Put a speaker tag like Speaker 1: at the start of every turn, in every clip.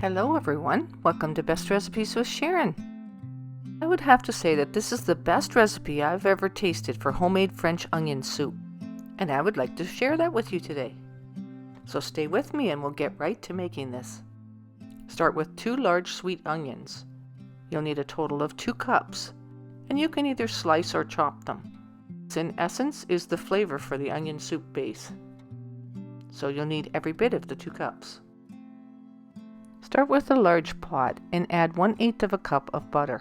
Speaker 1: Hello everyone, welcome to Best Recipes with Sharon. I would have to say that this is the best recipe I've ever tasted for homemade French onion soup, and I would like to share that with you today. So stay with me and we'll get right to making this. Start with 2 large sweet onions. You'll need a total of 2 cups, and you can either slice or chop them. This in essence is the flavor for the onion soup base. So you'll need every bit of the 2 cups. Start with a large pot and add 1/8 of a cup of butter.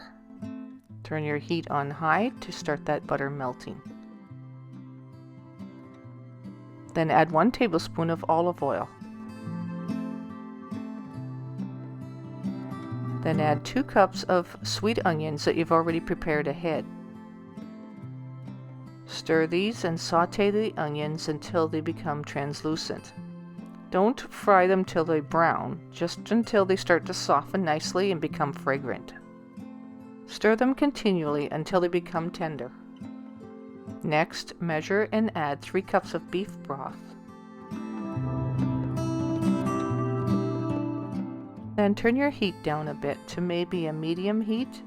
Speaker 1: Turn your heat on high to start that butter melting. Then add 1 tablespoon of olive oil. Then add 2 cups of sweet onions that you've already prepared ahead. Stir these and saute the onions until they become translucent. Don't fry them till they brown, just until they start to soften nicely and become fragrant. Stir them continually until they become tender. Next, measure and add 3 cups of beef broth. Then turn your heat down a bit to maybe a medium heat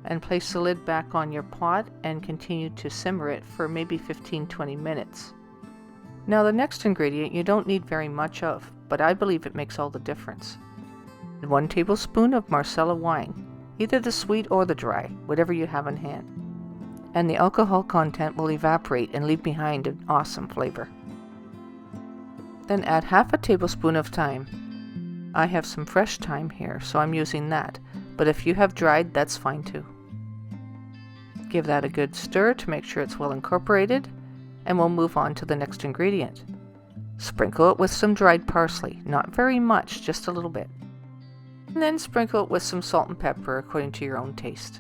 Speaker 1: and place the lid back on your pot and continue to simmer it for maybe 15-20 minutes. Now the next ingredient you don't need very much of, but I believe it makes all the difference. 1 tablespoon of Marsala wine, either the sweet or the dry, whatever you have on hand. And the alcohol content will evaporate and leave behind an awesome flavor. Then add half a tablespoon of thyme. I have some fresh thyme here, so I'm using that, but if you have dried, that's fine too. Give that a good stir to make sure it's well incorporated, and we'll move on to the next ingredient. Sprinkle it with some dried parsley, not very much, just a little bit. And then sprinkle it with some salt and pepper according to your own taste.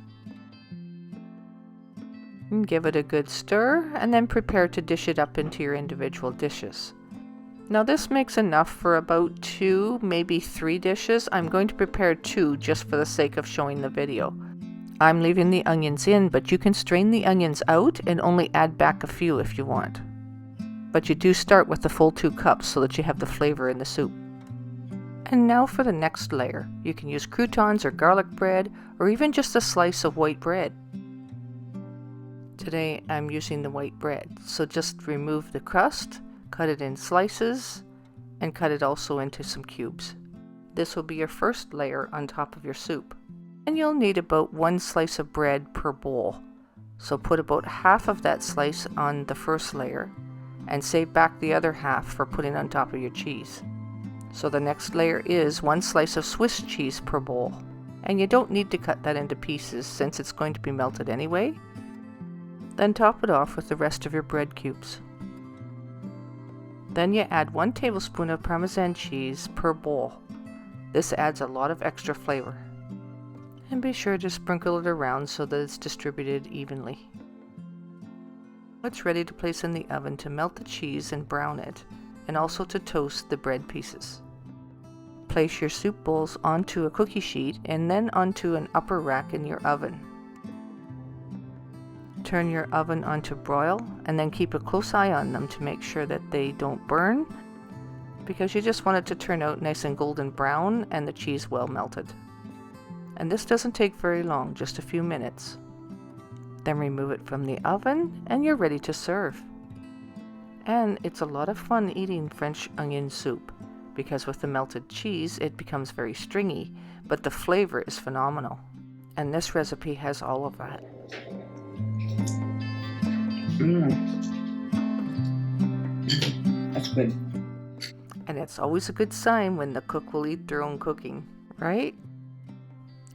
Speaker 1: And give it a good stir, and then prepare to dish it up into your individual dishes. Now this makes enough for about 2, maybe 3 dishes. I'm going to prepare 2 just for the sake of showing the video. I'm leaving the onions in, but you can strain the onions out and only add back a few if you want. But you do start with the full 2 cups so that you have the flavor in the soup. And now for the next layer. You can use croutons or garlic bread, or even just a slice of white bread. Today I'm using the white bread, so just remove the crust, cut it in slices, and cut it also into some cubes. This will be your first layer on top of your soup. And you'll need about 1 slice of bread per bowl. So put about half of that slice on the first layer and save back the other half for putting on top of your cheese. So the next layer is 1 slice of Swiss cheese per bowl. And you don't need to cut that into pieces since it's going to be melted anyway. Then top it off with the rest of your bread cubes. Then you add 1 tablespoon of Parmesan cheese per bowl. This adds a lot of extra flavor. And be sure to sprinkle it around so that it's distributed evenly. It's ready to place in the oven to melt the cheese and brown it, and also to toast the bread pieces. Place your soup bowls onto a cookie sheet and then onto an upper rack in your oven. Turn your oven onto broil and then keep a close eye on them to make sure that they don't burn, because you just want it to turn out nice and golden brown and the cheese well melted. And this doesn't take very long, just a few minutes. Then remove it from the oven and you're ready to serve. And it's a lot of fun eating French onion soup, because with the melted cheese it becomes very stringy, but the flavor is phenomenal. And this recipe has all of that.
Speaker 2: That's good.
Speaker 1: And it's always a good sign when the cook will eat their own cooking, right?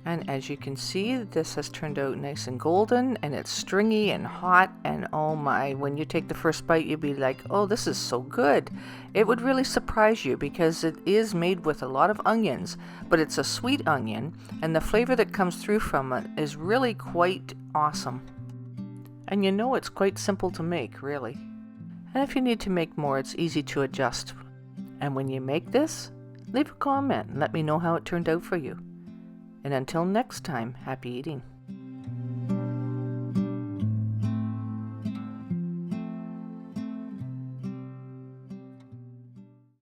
Speaker 1: And as you can see, this has turned out nice and golden, and it's stringy and hot, and oh my, when you take the first bite, you'll be like, oh, this is so good. It would really surprise you because it is made with a lot of onions, but it's a sweet onion, and the flavor that comes through from it is really quite awesome. And you know it's quite simple to make, really. And if you need to make more, it's easy to adjust. And when you make this, leave a comment and let me know how it turned out for you. And until next time, happy eating.